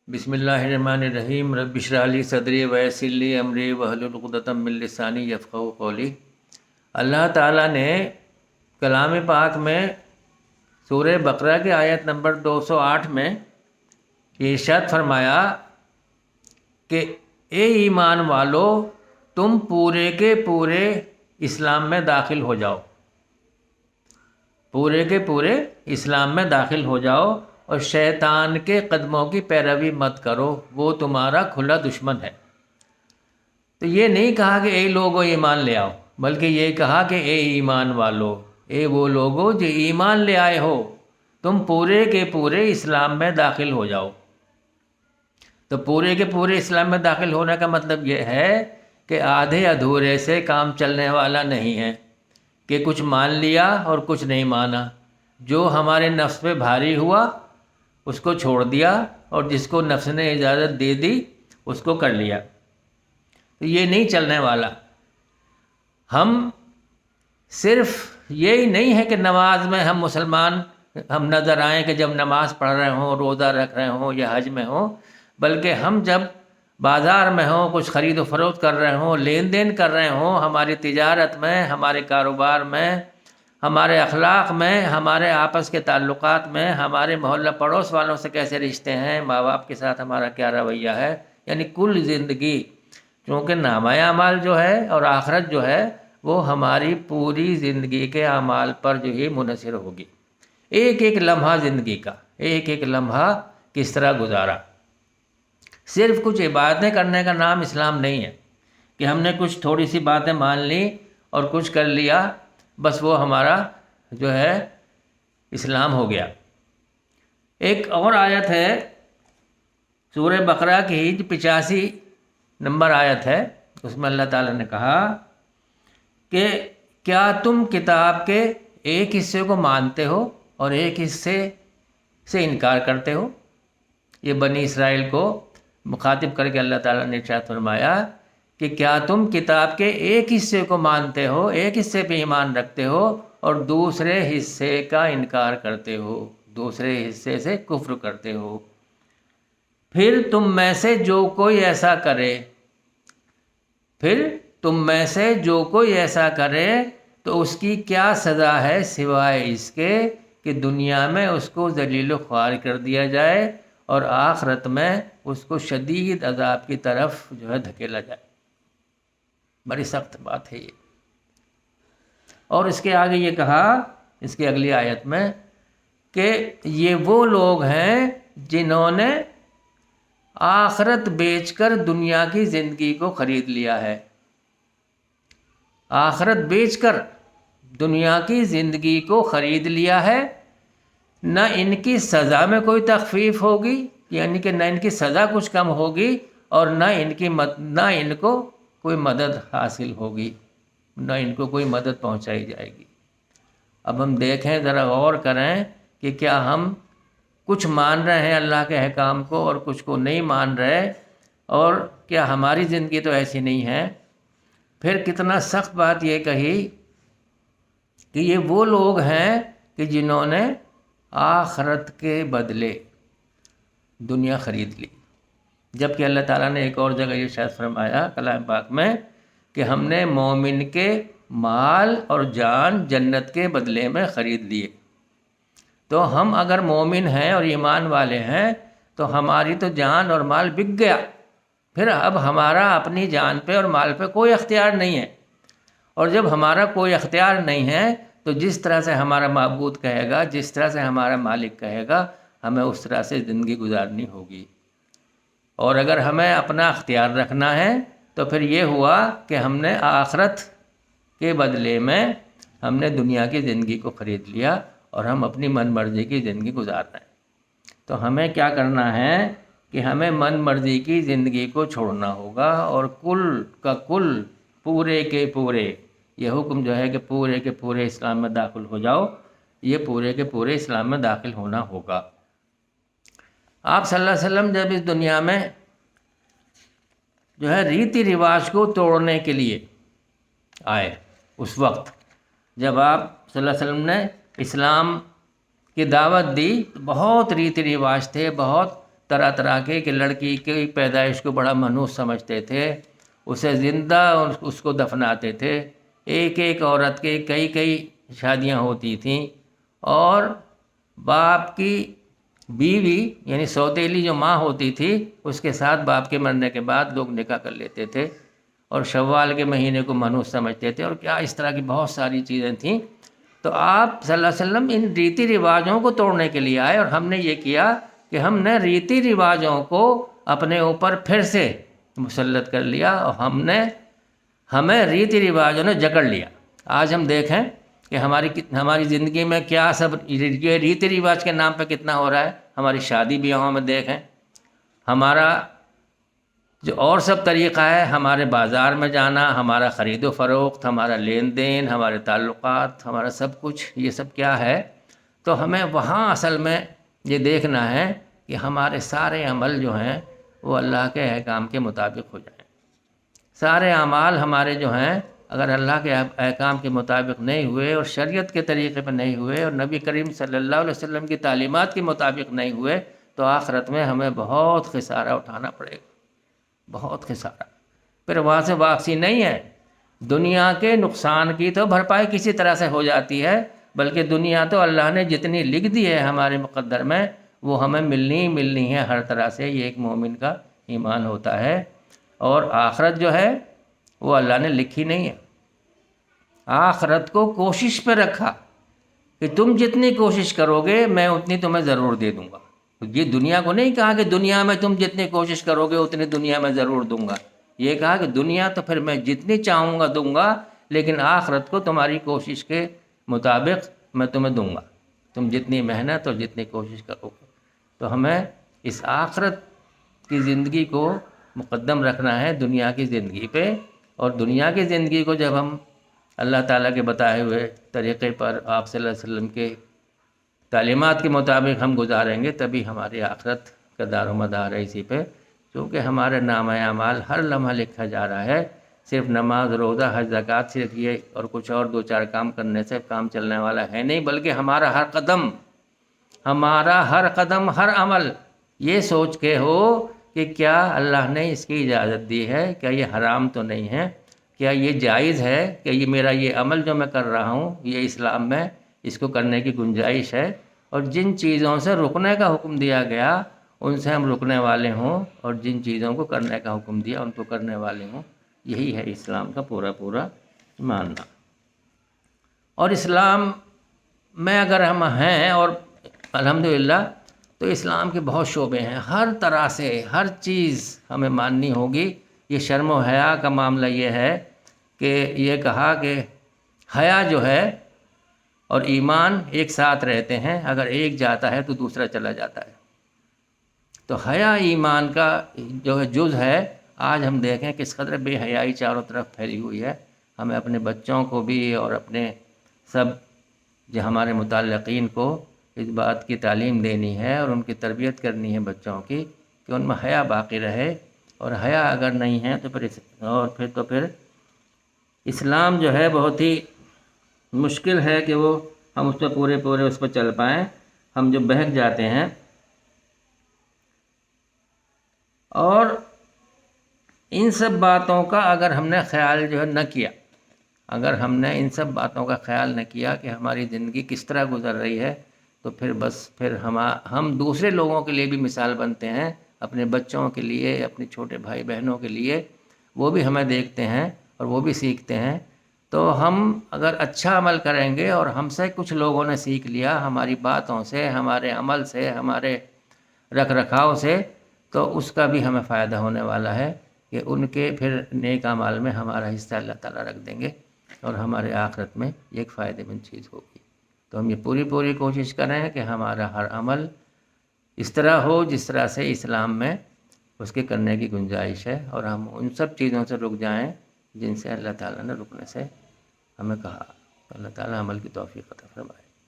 بسم اللہ الرحمن الرحیم رب اشرح لی صدری ویسر لی امری واحلل عقدۃ من لسانی یفقہوا قولی۔ اللہ تعالیٰ نے کلام پاک میں سورہ بقرہ کی آیت نمبر 208 میں یہ ارشاد فرمایا کہ اے ایمان والو تم پورے کے پورے اسلام میں داخل ہو جاؤ، پورے کے پورے اسلام میں داخل ہو جاؤ اور شیطان کے قدموں کی پیروی مت کرو، وہ تمہارا کھلا دشمن ہے۔ تو یہ نہیں کہا کہ اے لوگو ایمان لے آؤ، بلکہ یہ کہا کہ اے ایمان والو، اے وہ لوگو جو ایمان لے آئے ہو، تم پورے کے پورے اسلام میں داخل ہو جاؤ۔ تو پورے کے پورے اسلام میں داخل ہونے کا مطلب یہ ہے کہ آدھے ادھورے سے کام چلنے والا نہیں ہے کہ کچھ مان لیا اور کچھ نہیں مانا، جو ہمارے نفس پہ بھاری ہوا اس کو چھوڑ دیا اور جس کو نفس نے اجازت دے دی اس کو کر لیا۔ تو یہ نہیں چلنے والا۔ ہم صرف یہی نہیں ہے کہ نماز میں ہم مسلمان ہم نظر آئیں کہ جب نماز پڑھ رہے ہوں، روزہ رکھ رہے ہوں یا حج میں ہوں، بلکہ ہم جب بازار میں ہوں، کچھ خرید و فروخت کر رہے ہوں، لین دین کر رہے ہوں، ہماری تجارت میں، ہمارے کاروبار میں، ہمارے اخلاق میں، ہمارے آپس کے تعلقات میں، ہمارے محلہ پڑوس والوں سے کیسے رشتے ہیں، ماں باپ کے ساتھ ہمارا کیا رویہ ہے، یعنی کل زندگی، چونکہ نامہ اعمال جو ہے اور آخرت جو ہے وہ ہماری پوری زندگی کے اعمال پر جو ہی منحصر ہوگی۔ ایک ایک لمحہ زندگی کا، ایک ایک لمحہ کس طرح گزارا۔ صرف کچھ عبادتیں کرنے کا نام اسلام نہیں ہے کہ ہم نے کچھ تھوڑی سی باتیں مان لی اور کچھ کر لیا، بس وہ ہمارا جو ہے اسلام ہو گیا۔ ایک اور آیت ہے سورہ بقرہ کی 85 نمبر آیت ہے، اس میں اللہ تعالیٰ نے کہا کہ کیا تم کتاب کے ایک حصے کو مانتے ہو اور ایک حصے سے انکار کرتے ہو؟ یہ بنی اسرائیل کو مخاطب کر کے اللہ تعالیٰ نے ارشاد فرمایا کہ کیا تم کتاب کے ایک حصے کو مانتے ہو، ایک حصے پہ ایمان رکھتے ہو اور دوسرے حصے کا انکار کرتے ہو، دوسرے حصے سے کفر کرتے ہو؟ پھر تم میں سے جو کوئی ایسا کرے، پھر تم میں سے جو کوئی ایسا کرے تو اس کی کیا سزا ہے سوائے اس کے کہ دنیا میں اس کو ذلیل و خوار کر دیا جائے اور آخرت میں اس کو شدید عذاب کی طرف جو ہے دھکیلا جائے۔ بڑی سخت بات ہے یہ۔ اور اس کے آگے یہ کہا، اس کی اگلی آیت میں، کہ یہ وہ لوگ ہیں جنہوں نے آخرت بیچ کر دنیا کی زندگی کو خرید لیا ہے۔ آخرت بیچ کر دنیا کی زندگی کو خرید لیا ہے، نہ ان کی سزا میں کوئی تخفیف ہوگی، یعنی کہ نہ ان کی سزا کچھ کم ہوگی اور نہ ان کو کوئی مدد حاصل ہوگی، نہ ان کو کوئی مدد پہنچائی جائے گی۔ اب ہم دیکھیں، ذرا غور کریں کہ کیا ہم کچھ مان رہے ہیں اللہ کے احکام کو اور کچھ کو نہیں مان رہے، اور کیا ہماری زندگی تو ایسی نہیں ہے؟ پھر کتنا سخت بات یہ کہی کہ یہ وہ لوگ ہیں کہ جنہوں نے آخرت کے بدلے دنیا خرید لی، جبکہ اللہ تعالیٰ نے ایک اور جگہ یہ ارشاد فرمایا کلام پاک میں کہ ہم نے مومن کے مال اور جان جنت کے بدلے میں خرید لیے۔ تو ہم اگر مومن ہیں اور ایمان والے ہیں تو ہماری تو جان اور مال بک گیا، پھر اب ہمارا اپنی جان پہ اور مال پہ کوئی اختیار نہیں ہے۔ اور جب ہمارا کوئی اختیار نہیں ہے تو جس طرح سے ہمارا معبود کہے گا، جس طرح سے ہمارا مالک کہے گا، ہمیں اس طرح سے زندگی گزارنی ہوگی۔ اور اگر ہمیں اپنا اختیار رکھنا ہے تو پھر یہ ہوا کہ ہم نے آخرت کے بدلے میں ہم نے دنیا کی زندگی کو خرید لیا اور ہم اپنی من مرضی کی زندگی گزار رہے ہیں۔ تو ہمیں کیا کرنا ہے کہ ہمیں من مرضی کی زندگی کو چھوڑنا ہوگا اور کل کا کل، پورے کے پورے، یہ حکم جو ہے کہ پورے کے پورے اسلام میں داخل ہو جاؤ، یہ پورے کے پورے اسلام میں داخل ہونا ہوگا۔ آپ صلی اللہ علیہ وسلم جب اس دنیا میں جو ہے ریتی رواج کو توڑنے کے لیے آئے، اس وقت جب آپ صلی اللہ علیہ وسلم نے اسلام کی دعوت دی، بہت ریتی رواج تھے، بہت طرح طرح کے کہ لڑکی کی پیدائش کو بڑا منحوس سمجھتے تھے، اسے زندہ اس کو دفناتے تھے. ایک ایک عورت کے کئی کئی شادیاں ہوتی تھیں، اور باپ کی بیوی یعنی سوتیلی جو ماں ہوتی تھی اس کے ساتھ باپ کے مرنے کے بعد لوگ نکاح کر لیتے تھے، اور شوال کے مہینے کو منحوس سمجھتے تھے، اور کیا اس طرح کی بہت ساری چیزیں تھیں. تو آپ صلی اللہ علیہ وسلم ان ریتی رواجوں کو توڑنے کے لیے آئے، اور ہم نے یہ کیا کہ ہم نے ریتی رواجوں کو اپنے اوپر پھر سے مسلط کر لیا، اور ہمیں ریتی رواجوں نے جکڑ لیا. آج ہم دیکھیں کہ ہماری زندگی میں کیا سب یہ ریتی رواج کے نام پہ کتنا ہو رہا ہے. ہماری شادی بیاہوں میں دیکھیں، ہمارا جو اور سب طریقہ ہے، ہمارے بازار میں جانا، ہمارا خرید و فروخت، ہمارا لین دین، ہمارے تعلقات، ہمارا سب کچھ، یہ سب کیا ہے. تو ہمیں وہاں اصل میں یہ دیکھنا ہے کہ ہمارے سارے عمل جو ہیں وہ اللہ کے احکام کے مطابق ہو جائیں. سارے اعمال ہمارے جو ہیں اگر اللہ کے احکام کے مطابق نہیں ہوئے، اور شریعت کے طریقے پہ نہیں ہوئے، اور نبی کریم صلی اللہ علیہ وسلم کی تعلیمات کے مطابق نہیں ہوئے، تو آخرت میں ہمیں بہت خسارہ اٹھانا پڑے گا، بہت خسارہ. پھر وہاں سے واپسی نہیں ہے. دنیا کے نقصان کی تو بھرپائی کسی طرح سے ہو جاتی ہے، بلکہ دنیا تو اللہ نے جتنی لکھ دی ہے ہمارے مقدر میں وہ ہمیں ملنی ہے ہر طرح سے. یہ ایک مومن کا ایمان ہوتا ہے. اور آخرت جو ہے وہ اللہ نے لکھی نہیں ہے. آخرت کو کوشش پہ رکھا کہ تم جتنی کوشش کرو گے میں اتنی تمہیں ضرور دے دوں گا. یہ دنیا کو نہیں کہا کہ دنیا میں تم جتنی کوشش کرو گے اتنی دنیا میں ضرور دوں گا. یہ کہا کہ دنیا تو پھر میں جتنی چاہوں گا دوں گا، لیکن آخرت کو تمہاری کوشش کے مطابق میں تمہیں دوں گا، تم جتنی محنت اور جتنی کوشش کرو گے. تو ہمیں اس آخرت کی زندگی کو مقدم رکھنا ہے دنیا کی زندگی پہ. اور دنیا کی زندگی کو جب ہم اللہ تعالیٰ کے بتائے ہوئے طریقے پر آپ صلی اللہ علیہ وسلم کے تعلیمات کے مطابق ہم گزاریں گے، تبھی ہماری آخرت کا دار و مدار ہے اسی پہ. کیونکہ ہمارے نامہ اعمال ہر لمحہ لکھا جا رہا ہے. صرف نماز، روزہ، حج، زکوٰۃ صرف یہ اور کچھ اور دو چار کام کرنے سے کام چلنے والا ہے نہیں، بلکہ ہمارا ہر قدم ہر عمل یہ سوچ کے ہو کہ کیا اللہ نے اس کی اجازت دی ہے، کیا یہ حرام تو نہیں ہے، کیا یہ جائز ہے، کہ یہ میرا یہ عمل جو میں کر رہا ہوں یہ اسلام میں اس کو کرنے کی گنجائش ہے. اور جن چیزوں سے رکنے کا حکم دیا گیا ان سے ہم رکنے والے ہوں، اور جن چیزوں کو کرنے کا حکم دیا ان کو کرنے والے ہوں. یہی ہے اسلام کا پورا ماننا. اور اسلام میں اگر ہم ہیں، اور الحمدللہ، تو اسلام کے بہت شعبے ہیں. ہر طرح سے ہر چیز ہمیں ماننی ہوگی. یہ شرم و حیا کا معاملہ یہ ہے کہ یہ کہا کہ حیا جو ہے اور ایمان ایک ساتھ رہتے ہیں، اگر ایک جاتا ہے تو دوسرا چلا جاتا ہے. تو حیا ایمان کا جو ہے جز ہے. آج ہم دیکھیں کس قدر بے حیائی چاروں طرف پھیلی ہوئی ہے. ہمیں اپنے بچوں کو بھی اور اپنے سب جو ہمارے متعلقین کو اس بات کی تعلیم دینی ہے اور ان کی تربیت کرنی ہے بچوں کی کہ ان میں حیا باقی رہے. اور حیا اگر نہیں ہے تو پھر اسلام جو ہے بہت ہی مشکل ہے کہ وہ ہم اس پہ پورے اس پہ چل پائیں. ہم جو بہک جاتے ہیں. اور ان سب باتوں کا اگر ہم نے خیال جو ہے نہ کیا، اگر ہم نے ان سب باتوں کا خیال نہ کیا کہ ہماری زندگی کس طرح گزر رہی ہے، تو پھر ہم دوسرے لوگوں کے لیے بھی مثال بنتے ہیں، اپنے بچوں کے لیے، اپنے چھوٹے بھائی بہنوں کے لیے. وہ بھی ہمیں دیکھتے ہیں اور وہ بھی سیکھتے ہیں. تو ہم اگر اچھا عمل کریں گے اور ہم سے کچھ لوگوں نے سیکھ لیا ہماری باتوں سے، ہمارے عمل سے، ہمارے رکھ رکھاؤ سے، تو اس کا بھی ہمیں فائدہ ہونے والا ہے کہ ان کے پھر نیک اعمال میں ہمارا حصہ اللہ تعالیٰ رکھ دیں گے، اور ہمارے آخرت میں یہ ایک فائدے مند چیز ہوگی. تو ہم یہ پوری کوشش کریں کہ ہمارا ہر عمل اس طرح ہو جس طرح سے اسلام میں اس کے کرنے کی گنجائش ہے، اور ہم ان سب چیزوں سے رک جائیں جن سے اللہ تعالیٰ نے رکنے سے ہمیں کہا. اللہ تعالیٰ عمل کی توفیق عطا فرمائے.